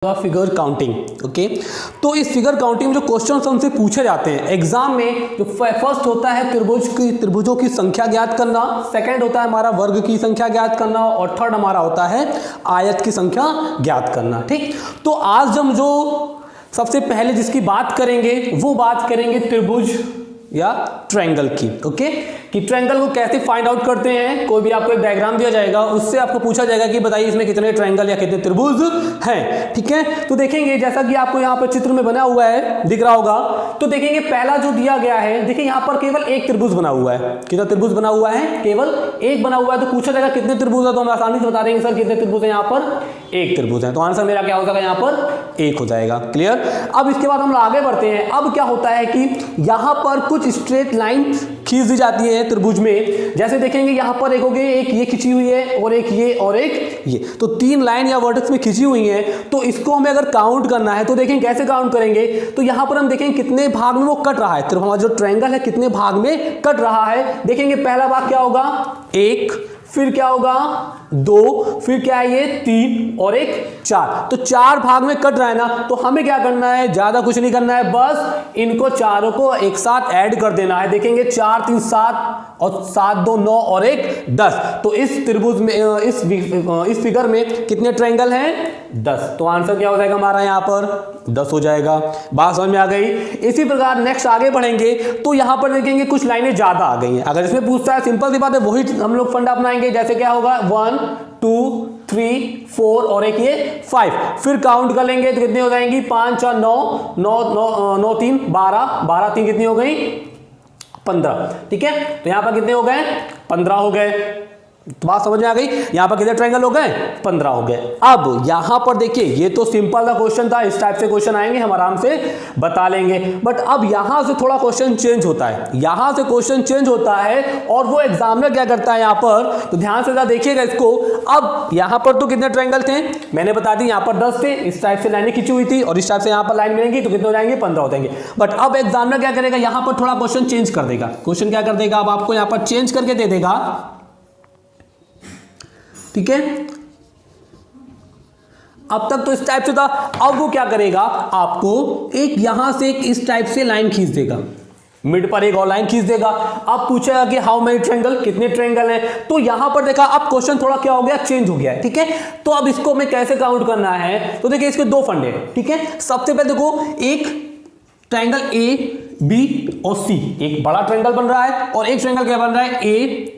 Figure counting. Okay, तो इस figure counting में जो क्वेश्चन हमसे पूछे जाते हैं एग्जाम में, जो फर्स्ट होता है त्रिभुजों की संख्या ज्ञात करना, सेकंड होता है हमारा वर्ग की संख्या ज्ञात करना, और थर्ड हमारा होता है आयत की संख्या ज्ञात करना। ठीक, तो आज हम जो सबसे पहले जिसकी बात करेंगे वो बात करेंगे त्रिभुज या ट्रायंगल की। ओके, कि ट्रायंगल को कैसे फाइंड आउट करते हैं। कोई भी आपको एक डायग्राम दिया जाएगा, उससे आपको पूछा जाएगा कि बताइए इसमें कितने ट्रायंगल या कितने त्रिभुज हैं। ठीक है, तो देखेंगे जैसा कि आपको यहाँ पर चित्र में बना हुआ है दिख रहा होगा, तो देखेंगे पहला जो दिया गया है, देखिए यहाँ पर केवल एक त्रिभुज बना हुआ है। कितना त्रिभुज बना हुआ है? केवल एक बना हुआ है। तो पूछा जाएगा कितने त्रिभुज है, तो हम आसानी से बता देंगे सर कितने त्रिभुज है, यहाँ पर एक त्रिभुज है। तो आंसर मेरा क्या हो जाएगा? यहाँ पर एक हो जाएगा। क्लियर। अब इसके बाद हम आगे बढ़ते हैं। अब क्या होता है कि यहाँ पर कुछ स्ट्रेट लाइन खींच दी जाती है त्रिभुज में। जैसे देखेंगे यहाँ पर एक हो गई, एक ये खींची हुई है और एक ये और एक ये, तो तीन लाइन या वर्टेक्स में खींची हुई है। तो इसको हमें अगर काउंट करना है तो देखें कैसे काउंट करेंगे। तो यहाँ पर हम देखेंगे कितने भाग में वो कट रहा है, तो हमारा जो ट्रायंगल है कितने भाग में कट रहा है। देखेंगे पहला भाग क्या होगा? एक, फिर क्या होगा? दो, फिर क्या है ये? तीन और एक चार। तो चार भाग में कट रहा है ना, तो हमें क्या करना है? ज्यादा कुछ नहीं करना है, बस इनको चारों को एक साथ ऐड कर देना है। देखेंगे 4 3 7 और 7 2 9 और 1 10। तो इस त्रिभुज में इस फिगर में कितने ट्रायंगल हैं? 10। तो आंसर क्या हो जाएगा हमारा? यहाँ पर 10 हो जाएगा। बात समझ में आ गई। इसी प्रकार नेक्स्ट आगे बढ़ेंगे तो यहाँ पर देखेंगे कुछ लाइनें ज्यादा आ गई हैं। अगर इसमें पूछता है सिंपल सी बात है, वही हम लोग फंडा अपनाएंगे। जैसे क्या होगा? 1 2 3 4 और एक ये 5। फिर काउंट कर लेंगे तो कितनी हो जाएंगी? 5 4 9 9 3 12 12 3 कितनी हो गई? 15। ठीक है, तो यहां पर कितने हो गए? 15 हो गए। तो बात समझ में आ गई। यहां पर कितने ट्रायंगल हो गए? 15 हो गए। अब यहां पर देखिए, ये तो सिंपल सा क्वेश्चन था, इस टाइप से क्वेश्चन आएंगे हम आराम से बता लेंगे। बट अब यहां से थोड़ा क्वेश्चन चेंज होता है, यहां से क्वेश्चन चेंज होता है और वो एग्जामिनर क्या करता है यहाँ पर, तो ध्यान से देखिएगा इसको। अब यहां पर तो कितने ट्रायंगल थे मैंने बता दी, यहां पर 10 थे। इस टाइप से लाइनें खींची हुई थी और इस टाइप से यहां पर लाइन मिलेंगी तो कितने हो जाएंगे? 15 हो जाएंगे। बट अब एग्जामिनर क्या करेगा? यहां पर थोड़ा क्वेश्चन चेंज कर देगा। क्वेश्चन क्या कर देगा? अब आपको यहां पर चेंज करके दे देगा। ठीक है, अब तक तो इस टाइप से था, अब वो क्या करेगा? आपको एक यहां से एक इस टाइप से लाइन खींच देगा, मिड पर एक और लाइन खींच देगा। अब पूछेगा कि हाउ मेनी ट्रायंगल, कितने ट्रायंगल हैं। तो यहां पर देखा, अब क्वेश्चन थोड़ा क्या हो गया? चेंज हो गया है। ठीक है, तो अब इसको हमें कैसे काउंट करना है? तो देखिए इसके दो फंडे। ठीक है, सबसे पहले देखो, एक ट्रायंगल ए बी और सी, एक बड़ा ट्रायंगल बन रहा है और एक ट्रायंगल क्या बन रहा है? ए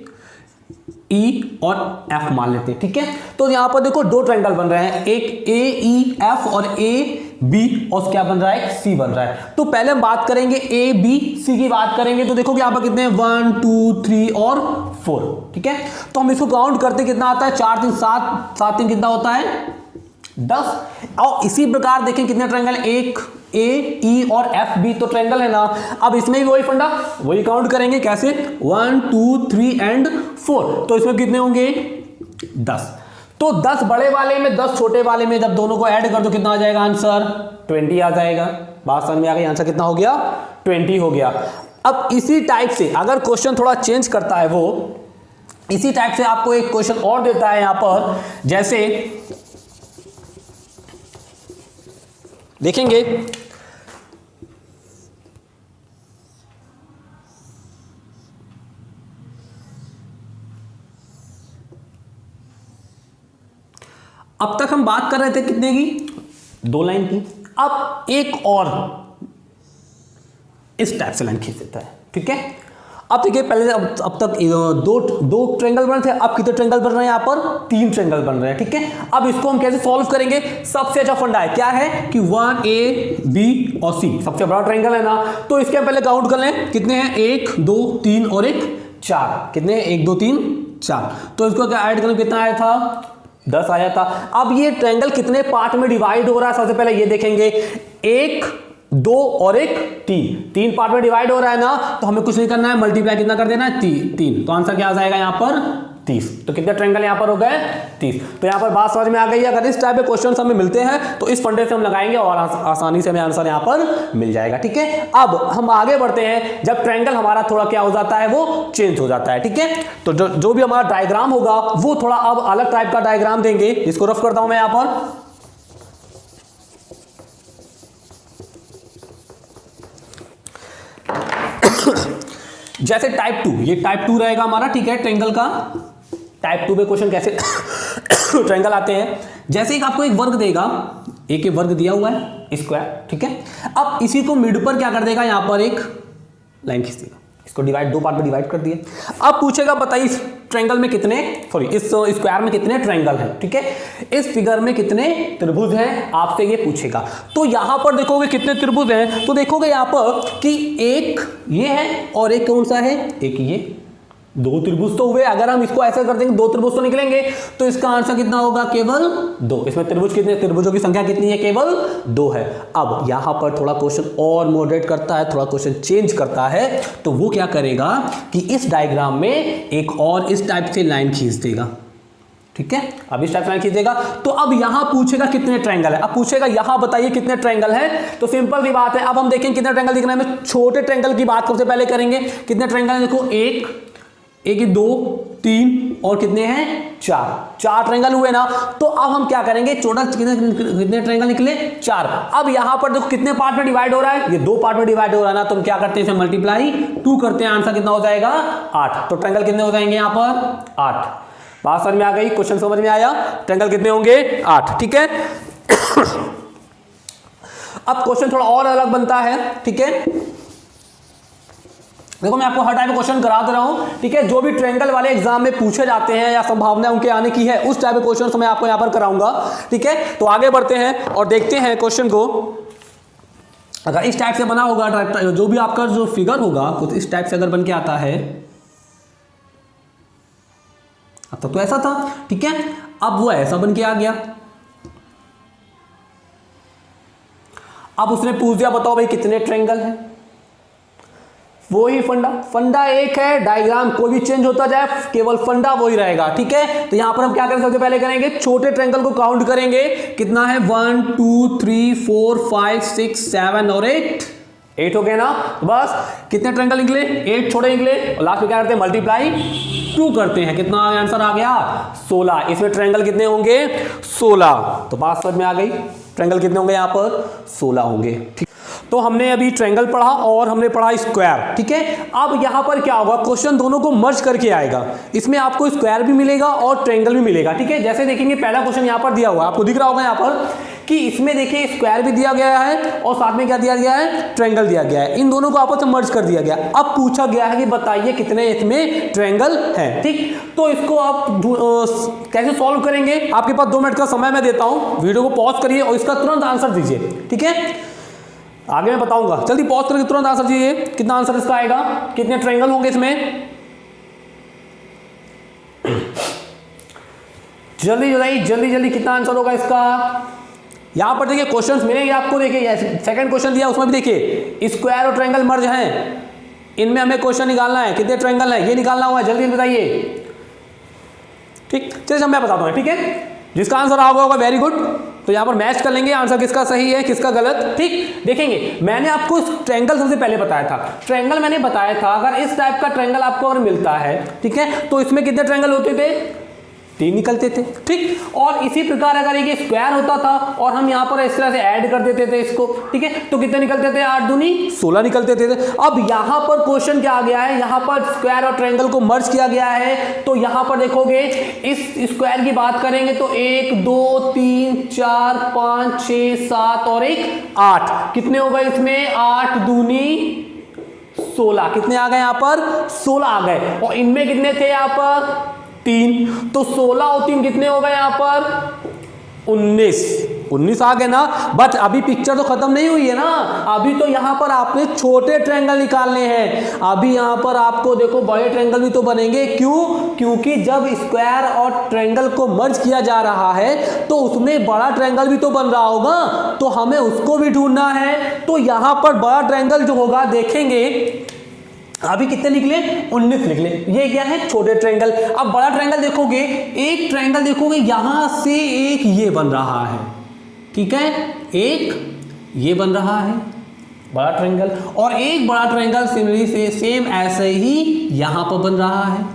ई और एफ मान लेते हैं। ठीक है, तो यहां पर देखो दो ट्रायंगल बन रहे हैं, एक ए ई एफ और ए बी, और क्या बन रहा है? सी बन रहा है। तो पहले हम बात करेंगे ए बी सी की बात करेंगे। तो देखो यहां पर कितने हैं? 1 2 3 और 4। ठीक है, तो हम इसको काउंट करते कितना आता है? 4 3 7 7 3 कितना होता है? 10। और इसी प्रकार देखें कितने ट्रायंगल? एक ए ई और एफ बी, तो ट्रायंगल है ना। अब इसमें भी वही फंडा, वही काउंट करेंगे। कैसे? 1 2 3 एंड 4। तो इसमें कितने होंगे? 10। तो 10 बड़े वाले में 10 छोटे वाले में, जब दोनों को ऐड कर दो कितना आ जाएगा? आंसर 20 आ जाएगा। बात समझ में आ गई? आंसर कितना हो गया? 20 हो गया। अब इसी टाइप से अगर क्वेश्चन थोड़ा चेंज करता है, वो इसी टाइप से आपको एक क्वेश्चन और देता है यहां पर। जैसे देखेंगे, अब तक हम बात कर रहे थे कितने की? 2 लाइन की। अब एक और इस टाइप से लाइन खींच देता है। ठीक है, अब देखिए पहले अब तक दो ट्रायंगल बन रहे थे, अब कितने ट्रायंगल बन रहे हैं? यहाँ पर 3 ट्रायंगल बन रहे हैं। ठीक है, अब इसको हम कैसे सॉल्व करेंगे? सबसे अच्छा फंडा है क्या है कि 1 ए बी और सी, सबसे बड़ा ट्रायंगल है ना। तो इसके हम पहले काउंट कर लें, कितने हैं? 1 2 3 और एक 4। कितने? 1 2 3 4। तो इसको क्या ऐड करें? कितना आया था? 10 आया था। अब ये ट्रायंगल कितने पार्ट में डिवाइड हो रहा है? सबसे पहले ये देखेंगे, 1 2 और एक 3 पार्ट में डिवाइड हो रहा है ना। तो हमें कुछ नहीं करना है, मल्टीप्लाई कितना कर देना है? 3। तो आंसर क्या आ जाएगा यहाँ पर? 30। तो कितने ट्रायंगल यहाँ पर हो गए? 30। तो यहाँ पर बात समझ में आ गई। अगर इस टाइप के क्वेश्चन हमें मिलते हैं तो इस फंडे से हम लगाएंगे और आसानी से हमें आंसर यहाँ पर मिल जाएगा। ठीक है, अब हम आगे बढ़ते हैं। जब ट्रायंगल हमारा थोड़ा क्या हो जाता है? वो चेंज हो जाता है। ठीक है, तो जो भी हमारा डायग्राम होगा वो थोड़ा अब अलग टाइप का डायग्राम देंगे। इसको रफ करता हूं मैं यहाँ पर। जैसे टाइप 2, ये टाइप 2 रहेगा हमारा, ठीक है, ट्रायंगल का। टाइप 2 में क्वेश्चन कैसे ट्रायंगल आते हैं, जैसे एक आपको एक वर्ग देगा, एक वर्ग दिया हुआ है स्क्वायर, ठीक है। अब इसी को मिड पर क्या कर देगा, यहां पर एक लाइन खींच देगा, इसको डिवाइड, दो पार्ट में डिवाइड कर दिए। अब पूछेगा बताइए इस ट्रायंगल में कितने, सॉरी इस स्क्वायर में कितने ट्रायंगल हैं, ठीक है, इस फिगर में कितने त्रिभुज हैं, आपसे ये पूछेगा। तो यहां पर देखोगे कितने त्रिभुज हैं, तो देखोगे यहां पर कि एक ये है और एक कौन सा है, एक ये, दो त्रिभुज तो हुए। अगर हम इसको ऐसा कर देंगे दो त्रिभुज तो निकलेंगे, तो इसका आंसर कितना होगा, केवल 2। इसमें त्रिभुज कितने, त्रिभुजों की संख्या कितनी है, केवल 2 है। अब यहां पर थोड़ा क्वेश्चन और मॉडरेट करता है, थोड़ा क्वेश्चन चेंज करता है, तो वो क्या करेगा कि इस डायग्राम में एक और इस टाइप से लाइन खींच देगा, ठीक है। अब इस टाइप से लाइन खींच देगा, तो अब यहां पूछेगा कितने ट्रायंगल है। अब पूछेगा यहां बताइए कितने ट्रायंगल है, तो सिंपल सी बात है। अब हम देखेंगे कितने ट्रायंगल दिख रहे हैं, हमें छोटे ट्रायंगल की बात सबसे पहले करेंगे। कितने ट्रायंगल है, देखो एक 2 3 और कितने हैं, 4 ट्रायंगल हुए ना। तो अब हम क्या करेंगे, टोटल कितने ट्रायंगल निकले, 4। अब यहां पर देखो कितने पार्ट में डिवाइड हो रहा है, ये 2 पार्ट में डिवाइड हो रहा है ना, तो हम क्या करते हैं, इसे मल्टीप्लाई 2 करते हैं, आंसर कितना हो जाएगा, 8। तो ट्रायंगल कितने हो जाएंगे यहां पर, 8। बात समझ में आ गई, क्वेश्चन समझ में आया, ट्रायंगल कितने होंगे, 8, ठीक है। अब क्वेश्चन थोड़ा और अलग बनता है, ठीक है। देखो मैं आपको हर टाइप क्वेश्चन करा दे रहा हूं, ठीक है। जो भी ट्रायंगल वाले एग्जाम में पूछे जाते हैं या संभावना उनके आने की है, उस टाइप के क्वेश्चन मैं आपको यहां पर कराऊंगा, ठीक है। तो आगे बढ़ते हैं और देखते हैं क्वेश्चन को। अगर इस टाइप से बना होगा, जो भी आपका जो फिगर होगा कुछ इस टाइप से अगर बन के आता है, अब तक तो ऐसा था, ठीक है, अब वो ऐसा बन के आ गया। अब उसने पूछ दिया बताओ भाई कितने ट्रायंगल हैं, वही फंडा एक है, डायग्राम कोई भी चेंज होता जाए, केवल फंडा वही रहेगा, ठीक है। तो यहां पर हम क्या करेंगे, सबसे पहले करेंगे छोटे ट्रायंगल को काउंट करेंगे, कितना है 1 2 3 4 5 6 7 और 8 हो गए ना। बस कितने ट्रायंगल निकले, 8 छोटे निकले, और लास्ट में क्या करते हैं, मल्टीप्लाई 2 करते हैं, कितना आंसर आ गया, 16। इसमें ट्रायंगल कितने होंगे, 16। तो बात समझ में आ गई, ट्रायंगल कितने होंगे यहां पर, 16 होंगे, ठीक। तो हमने अभी ट्रायंगल पढ़ा और हमने पढ़ा स्क्वायर, ठीक है। अब यहां पर क्या होगा, क्वेश्चन दोनों को मर्ज करके आएगा, इसमें आपको स्क्वायर भी मिलेगा और ट्रायंगल भी मिलेगा, ठीक है। जैसे देखेंगे पहला क्वेश्चन यहां पर दिया हुआ है, आपको दिख रहा होगा यहां पर कि इसमें देखिए स्क्वायर भी दिया गया है और साथ में क्या दिया गया है, ट्रायंगल दिया गया है, इन दोनों को आपस में मर्ज कर दिया गया। अब पूछा गया है कि बताइए कितने इसमें ट्रायंगल हैं, ठीक। तो इसको आप कैसे सॉल्व करेंगे, आपके पास 2 मिनट का समय मैं देता हूं, वीडियो को पॉज करिए और इसका तुरंत आंसर दीजिए, ठीक है। आगे मैं बताऊंगा, जल्दी पॉज करके तुरंत आंसर दीजिए, कितना आंसर इसका आएगा, कितने ट्रायंगल होंगे इसमें, जल्दी जल्दी कितना आंसर होगा इसका। यहां पर देखिए क्वेश्चंस मिलेंगे आपको, देखिए सेकंड क्वेश्चन दिया उसमें भी देखिए स्क्वायर और ट्रायंगल मर्ज हैं, इनमें हमें क्वेश्चन निकालना है, कितने ट्रायंगल हैं ये निकालना हुआ है, जल्दी बताइए, ठीक। चलिए मैं बता दूंगा, ठीक है। जिसका आंसर आ होगा वेरी गुड, तो यहां पर मैच कर लेंगे आंसर किसका सही है किसका गलत, ठीक। देखेंगे मैंने आपको ट्रायंगल सबसे पहले बताया था, ट्रायंगल मैंने बताया था अगर इस टाइप का ट्रायंगल आपको अगर मिलता है, ठीक है, तो इसमें कितने ट्रायंगल होते थे, 3 निकलते थे, ठीक। और इसी प्रकार अगर एक स्क्वायर होता था और हम यहां पर इस तरह से ऐड कर देते थे इसको, ठीक है, तो कितने निकलते थे, 8 दूनी 16 निकलते थे। अब यहां पर क्वेश्चन क्या आ गया है, यहां पर स्क्वायर और ट्रायंगल को मर्ज किया गया है, तो यहां पर देखोगे इस स्क्वायर की बात करेंगे तो 1 2 3 4 5 6 7 और 1 8, कितने हो गए इसमें, 8 दूनी 16, कितने आ गए यहां पर, 16 आ गए, और इनमें कितने थे यहां पर 3, तो 16 और 3 कितने हो गए यहां पर, 19 आ गए ना। बट अभी पिक्चर तो खत्म नहीं हुई है ना, अभी तो यहां पर आपने छोटे ट्रायंगल निकालने हैं, अभी यहां पर आपको देखो बड़े ट्रायंगल भी तो बनेंगे, क्यों, क्योंकि जब स्क्वायर और ट्रायंगल को मर्ज किया जा रहा है तो उसमें बड़ा ट्रायंगल भी तो बन रहा होगा, तो हमें उसको भी ढूंढना है। तो यहां पर बड़ा ट्रायंगल जो होगा देखेंगे, अभी कितने निकले, 19 निकले, ये क्या है, छोटे ट्रायंगल। अब बड़ा ट्रायंगल देखोगे, एक ट्रायंगल देखोगे यहां से एक ये बन रहा है, ठीक है, एक ये बन रहा है बड़ा ट्रायंगल, और एक बड़ा ट्रायंगल सिमिलरली से सेम ऐसे ही यहां पर बन रहा है।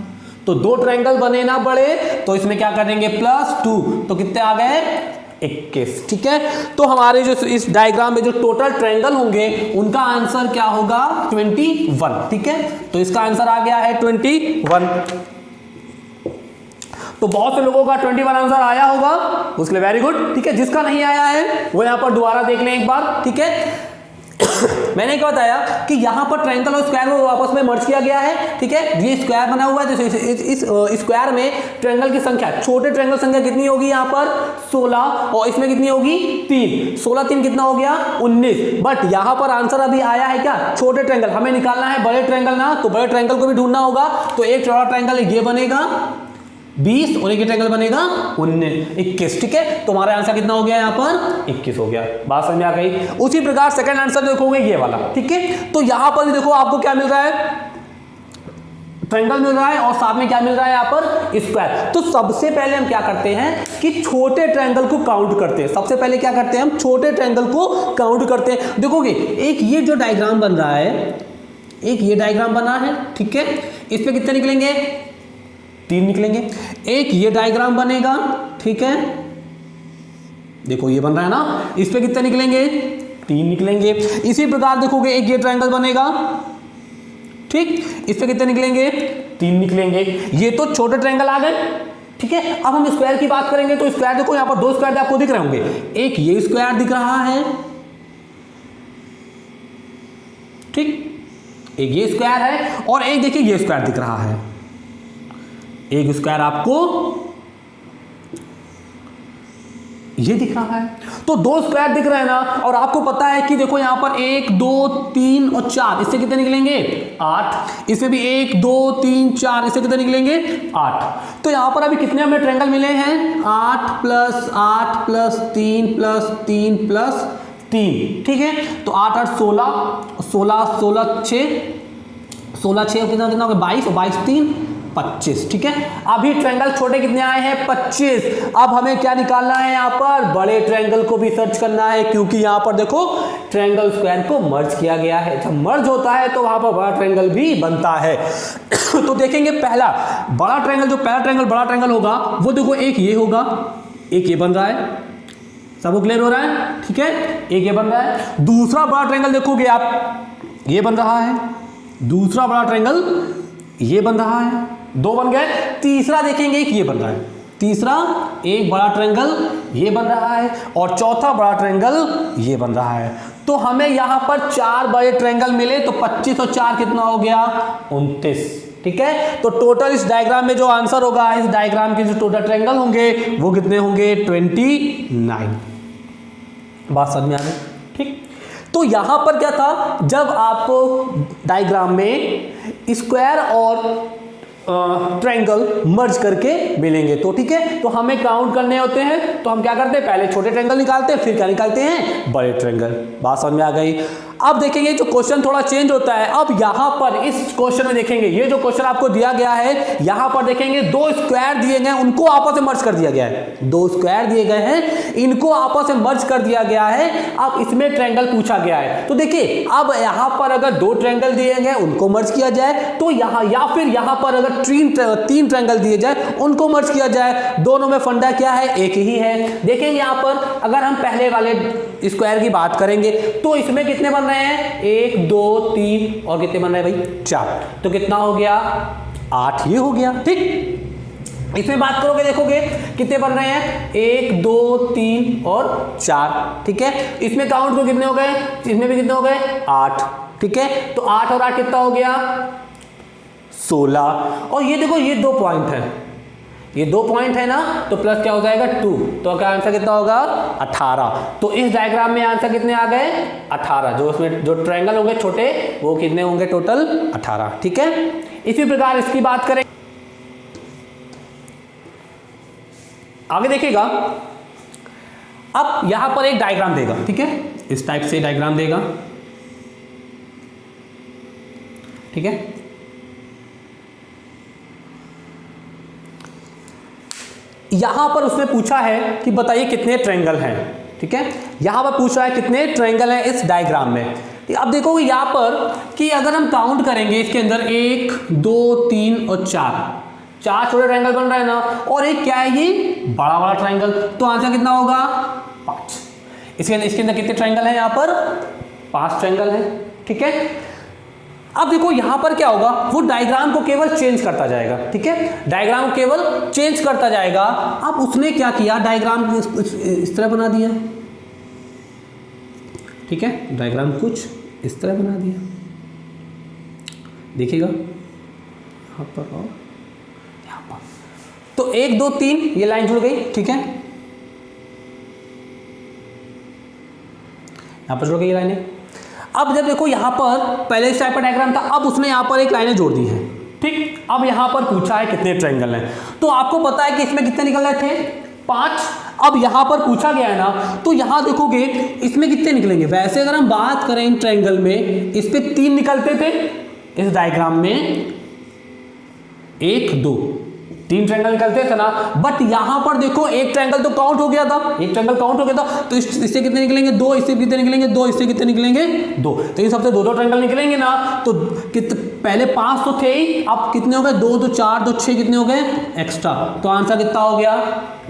तो 2 ट्रायंगल बने ना बड़े, तो इसमें क्या करेंगे +2, तो कितने आ गए 21। ठीक है, तो हमारे जो इस डायग्राम में जो टोटल ट्रायंगल होंगे उनका आंसर क्या होगा 21। ठीक है, तो इसका आंसर आ गया है 21। तो बहुत से लोगों का 21 आंसर आया होगा, उसके लिए वेरी गुड। ठीक है, जिसका नहीं आया है वो यहां पर दोबारा देख लें एक बार। ठीक है, मैंने क्या बताया कि यहां पर ट्रायंगल और स्क्वायर को आपस में मर्ज किया गया है। ठीक है, ये स्क्वायर बना हुआ है, तो इस स्क्वायर में ट्रायंगल की संख्या, छोटे ट्रायंगल संख्या कितनी होगी यहां पर 16, और इसमें कितनी होगी 3। 16 3 कितना हो गया 19। बट यहां पर आंसर अभी आया है क्या छोटे ट्रायंगल, हमें निकालना है बड़े ट्रायंगल ना, तो बड़े ट्रायंगल को भी ढूंढना होगा। तो एक चौड़ा ट्रायंगल ये बनेगा 20 और एक ट्रायंगल बनेगा 21। ठीक है, तो हमारा आंसर कितना हो गया यहाँ पर 21 हो गया। बात समझ में आ गई। उसी प्रकार सेकंड आंसर देखोगे ये वाला। ठीक है, तो यहां पर देखो आपको क्या मिल रहा है, ट्रायंगल मिल रहा है और साथ में क्या मिल रहा है यहाँ पर स्क्वायर। तो सबसे पहले हम क्या करते हैं कि छोटे ट्रायंगल को काउंट करते हैं। सबसे पहले क्या करते हैं हम छोटे ट्रायंगल को काउंट करते हैं। देखोगे एक ये जो डायग्राम बन रहा है, एक ये डायग्राम बना है। ठीक है, इस पे कितने निकलेंगे 3 निकलेंगे। एक ये डायग्राम बनेगा। ठीक है, देखो ये बन रहा है ना, इस पे कितने निकलेंगे 3 निकलेंगे। इसी प्रकार देखोगे एक ये ट्रायंगल बनेगा। ठीक, इस पे कितने निकलेंगे 3 निकलेंगे। ये तो छोटे ट्रायंगल आ गए। ठीक है, अब हम स्क्वायर की बात करेंगे तो स्क्वायर देखो यहां पर 2 स्क्वायर आपको दिख रहे होंगे। एक ये स्क्वायर दिख रहा है, ठीक, एक ये स्क्वायर है, और एक देखिए ये स्क्वायर दिख रहा है। एक स्क्वायर आपको ये दिख रहा है, तो 2 स्क्वायर दिख रहे हैं ना, और आपको पता है कि देखो यहां पर 1 2 3 और 4, इससे कितने निकलेंगे 8। इसमें भी 1 2 3 4, इससे कितने निकलेंगे 8। तो यहां पर अभी कितने हमें ट्रायंगल मिले हैं 8 + 8 + 3 + 3 + 3। ठीक है, तो 8 8 16, 16 16 6, 16 6 कितना कितना हो गया 22, और 22 3 25। ठीक है, अभी ट्रायंगल छोटे कितने आए हैं 25। अब हमें क्या निकालना है यहाँ पर बड़े ट्रायंगल को भी सर्च करना है, क्योंकि यहाँ पर देखो ट्रायंगल स्क्वायर को मर्ज किया गया है। जब मर्ज होता है तो वहां पर बड़ा ट्रायंगल भी बनता है। तो देखेंगे पहला बड़ा ट्रायंगल, जो पहला ट्रायंगल बड़ा ट्रायंगल होगा वो देखो एक ये होगा, एक ये बन रहा है। सबको क्लियर हो रहा है। ठीक है, एक ये बन रहा है। दूसरा बड़ा ट्रायंगल देखोगे आप, ये बन रहा है। दूसरा बड़ा ट्रायंगल ये बन रहा है, 2 बन गए। तीसरा देखेंगे एक ये बन रहा है। तीसरा एक बड़ा ट्रायंगल ये बन रहा है, और चौथा बड़ा ट्रायंगल ये बन रहा है। तो हमें यहां पर 4 बड़े ट्रायंगल मिले, तो 25 और 4 कितना हो गया 29। ठीक है, तो टोटल इस डायग्राम में जो आंसर होगा, इस डायग्राम के जो टोटल ट्रायंगल होंगे वो कितने होंगे 29। बात समझ में आ गई। ठीक, तो यहां पर क्या था, जब आपको डायग्राम में स्क्वायर और ट्रायंगल मर्ज करके मिलेंगे, तो ठीक है, तो हमें काउंट करने होते हैं, तो हम क्या करते हैं पहले छोटे ट्रायंगल निकालते हैं, फिर क्या निकालते हैं बड़े ट्रायंगल। बात समझ में आ गई। अब देखेंगे जो क्वेश्चन थोड़ा चेंज होता है। अब यहां पर इस क्वेश्चन में देखेंगे, ये जो क्वेश्चन आपको दिया गया है, यहां पर देखेंगे 2 स्क्वायर दिए गए, उनको आपस में मर्ज कर दिया गया है। 2 स्क्वायर दिए गए हैं, इनको आपस में मर्ज कर दिया गया है। अब इसमें ट्रायंगल पूछा गया है, तो देखिए अब यहां पर अगर 2 ट्रायंगल दिए गए उनको मर्ज किया जाए, तो यहां या फिर यहां पर अगर 3 ट्रायंगल दिए जाए उनको मर्ज किया जाए। दोनों में फंडा क्या है, एक ही है। देखेंगे यहां पर अगर हम पहले वाले स्क्वायर की बात करेंगे तो इसमें कितने बन रहे हैं 1 2 3 और कितने बन रहे हैं भाई 4, तो कितना हो गया 8, ये हो गया। ठीक, इसमें बात करोगे देखोगे कितने बन रहे हैं 1 2 3 और 4। ठीक है, इसमें काउंट को कितने हो गए, इसमें भी कितने हो गए 8। ठीक है, तो 8 और 8 कितना हो गया 16। और ये देखो ये 2 पॉइंट है, ये 2 पॉइंट है ना, तो प्लस क्या हो जाएगा 2, तो क्या आंसर कितना होगा 18। तो इस डायग्राम में आंसर कितने आ गए 18। जो उसमें जो ट्रायंगल होंगे छोटे वो कितने होंगे टोटल 18। ठीक है, इसी प्रकार इसकी बात करें आगे देखिएगा। अब यहां पर एक डायग्राम देगा, ठीक है, इस टाइप से डायग्राम देगा। ठीक है, यहां पर उसने पूछा है कि बताइए कितने ट्रायंगल हैं। ठीक है, यहां पर पूछा है कितने ट्रायंगल हैं इस डायग्राम में। अब देखोगे यहां पर कि अगर हम काउंट करेंगे इसके अंदर 1 2 3 और 4 छोटे ट्रायंगल बन रहे हैं ना, और एक क्या है ये बड़ा वाला ट्राइंगल, तो आंसर कितना होगा 5। इसके अंदर कितने ट्राइंगल हैं, यहाँ पर 5 ट्राइंगल हैं, ठीक है। अब देखो यहां पर क्या होगा, वो डायग्राम को केवल चेंज करता जाएगा, ठीक है, डायग्राम को केवल चेंज करता जाएगा। अब उसने क्या किया, डायग्राम इस तरह बना दिया, ठीक है, डायग्राम कुछ इस तरह बना दिया, देखिएगा यहां पर और यहां पर, तो 1 2 3 ये लाइन जुड़ गई, ठीक है, यहां पर जुड़ गई ये लाइनें। अब जब देखो यहां पर पहले इस टाइप का डायग्राम था, अब उसने यहां पर एक लाइनें जोड़ दी हैं, ठीक। अब यहां पर पूछा है कितने ट्रायंगल हैं, तो आपको पता है कि इसमें कितने निकल रहे थे 5। अब यहां पर पूछा गया है ना, तो यहां देखोगे इसमें कितने निकलेंगे। वैसे अगर हम बात करें इन ट्रायंगल में, इस पे 3 निकलते थे, इस डायग्राम में 1 2 3 ट्रायंगल निकलते थे ना, बट यहां पर देखो एक ट्रायंगल तो काउंट हो गया था, एक ट्रायंगल काउंट हो गया था, तो इससे कितने निकलेंगे 2, इससे कितने निकलेंगे 2, इससे कितने निकलेंगे 2, तो इन सबसे 2 ट्रायंगल निकलेंगे ना, तो पहले 5 तो थे ही, अब कितने हो गए 2 2 4 2 6 कितने हो गए एक्स्ट्रा, तो आंसर कितना हो गया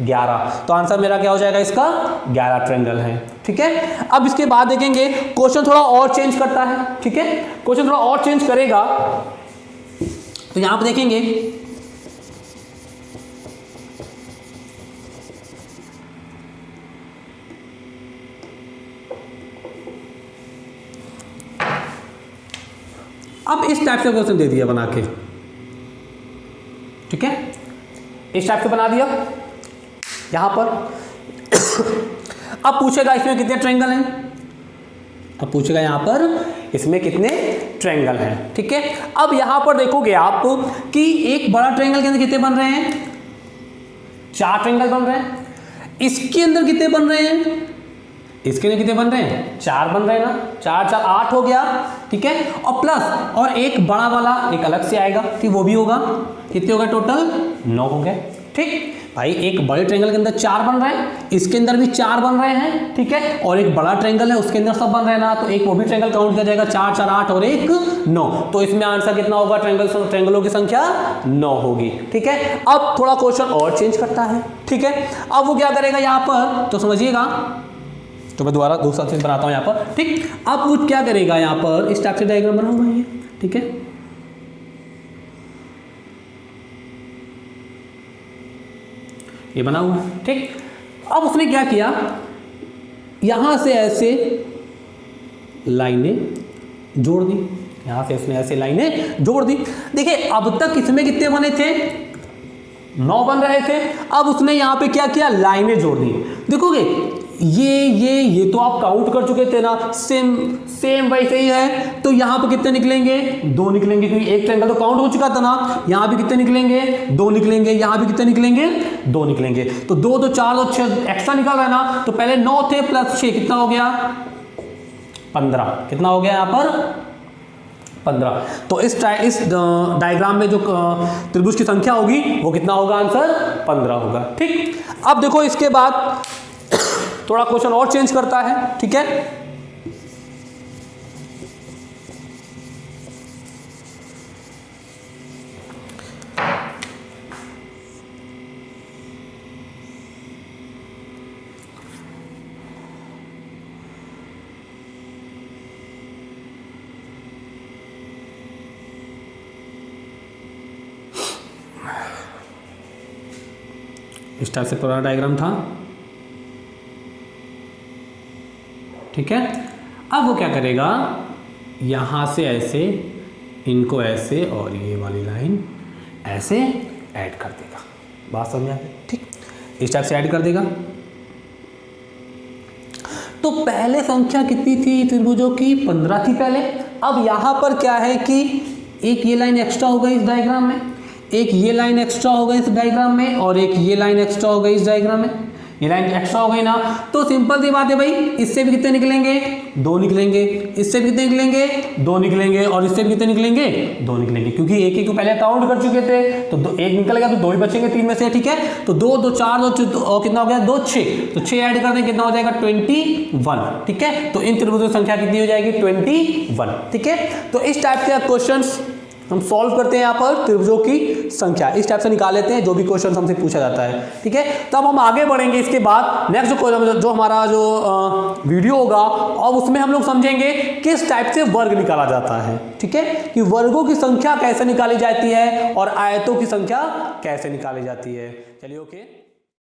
11। तो आंसर मेरा क्या हो जाएगा, इसका 11 ट्रायंगल है, ठीक है। अब इसके बाद देखेंगे क्वेश्चन थोड़ा और चेंज करता है, ठीक है, क्वेश्चन थोड़ा और चेंज करेगा, तो यहां पर देखेंगे अब इस टाइप से क्वेश्चन दे दिया बना के, ठीक है, इस टाइप से बना दिया यहां पर। अब पूछेगा इसमें कितने ट्रायंगल हैं, अब पूछेगा यहां पर इसमें कितने ट्रायंगल हैं, ठीक है। अब यहां पर देखोगे आप कि एक बड़ा ट्रायंगल के अंदर कितने बन रहे हैं, 4 ट्रायंगल बन रहे हैं। इसके अंदर कितने बन रहे हैं, इसके लिए कितने बन रहे हैं 4 बन रहे हैं ना, 4 4 8 हो गया, ठीक है, और प्लस और एक बड़ा वाला एक अलग से आएगा, ठीक, वो भी होगा, कितने हो गए टोटल 9 हो गए, ठीक भाई। एक बड़े ट्रायंगल के अंदर 4 बन रहे हैं, इसके अंदर भी 4 बन रहे हैं, ठीक है, और एक बड़ा ट्रायंगल है उसके अंदर सब बन रहे हैं ना, तो एक वो भी ट्रायंगल काउंट किया जाएगा, 4 4 8 और 1 9, तो इसमें आंसर कितना होगा, ट्रायंगलों की संख्या 9 होगी, ठीक है। अब थोड़ा क्वेश्चन और चेंज करता है, ठीक है। अब वो क्या करेगा यहाँ पर, तो समझिएगा, तो मैं दोबारा दूसरा चीज बनाता हूं यहाँ पर, ठीक। अब वो क्या करेगा यहाँ पर, इस टाइप से डायग्राम बना हुआ है ये, ठीक है, ये बना हुआ है, ठीक। अब उसने क्या किया, यहां से ऐसे लाइनें जोड़ दी, यहां से उसने ऐसे लाइनें जोड़ दी। देखिए अब तक इसमें कितने बने थे 9 बन रहे थे, अब उसने यहां पे क्या किया, लाइनें जोड़ दी। देखोगे ये तो आप काउंट कर चुके थे ना, सेम वैसे ही है, तो यहां पे कितने निकलेंगे 2 निकलेंगे, क्योंकि एक ट्रायंगल तो काउंट हो चुका था ना। यहां भी कितने निकलेंगे 2 निकलेंगे, यहां भी कितने निकलेंगे 2 निकलेंगे, तो 2 2 4 2 6 एक्स्ट्रा निकल रहा है ना, तो पहले 9 थे प्लस 6 कितना हो गया 15, कितना हो गया यहां पर 15। तो इस डायग्राम में जो त्रिभुज की संख्या होगी वो कितना होगा, आंसर 15 होगा, ठीक। अब देखो इसके बाद थोड़ा क्वेश्चन और चेंज करता है, ठीक है। इस टाइप से पूरा डायग्राम था, ठीक है। अब वो क्या करेगा, यहां से ऐसे इनको ऐसे और ये वाली लाइन ऐसे ऐड कर देगा, बात समझ आ गई, ठीक। इस टाइप से ऐड कर देगा। तो पहले संख्या कितनी थी त्रिभुजों की 15 थी पहले। अब यहां पर क्या है कि एक ये लाइन एक्स्ट्रा हो गई इस डायग्राम में, एक ये लाइन एक्स्ट्रा हो गई इस डायग्राम में, और एक ये लाइन एक्स्ट्रा हो गई इस डायग्राम में, ये लाइन एक्स्ट्रा हो गई ना। तो सिंपल सी बात है भाई, इससे भी कितने निकलेंगे 2 निकलेंगे, इससे भी कितने निकलेंगे 2 निकलेंगे, और इससे भी कितने निकलेंगे 2 निकलेंगे, क्योंकि एक को पहले काउंट कर चुके थे, तो 1 निकल गया तो 2 ही बचेंगे 3 में से, ठीक है। तो 2 2 4 2 और कितना हो गया 2 6, तो 6 ऐड कर दें कितना हो जाएगा 21, ठीक है। तो इन त्रिभुजों की संख्या कितनी हो जाएगी 21, ठीक है। तो इस टाइप के क्वेश्चन हम सॉल्व करते हैं यहाँ पर त्रिभुजों की संख्या, इस टाइप से निकाल लेते हैं जो भी क्वेश्चन हमसे पूछा जाता है। ठीक है, तब हम आगे बढ़ेंगे इसके बाद नेक्स्ट जो हमारा जो वीडियो होगा और उसमें हम लोग समझेंगे किस टाइप से वर्ग निकाला जाता है। ठीक है, कि वर्गों की संख्या कैसे निकाली जाती है और आयतों की संख्या कैसे निकाली जाती है। चलिए ओके।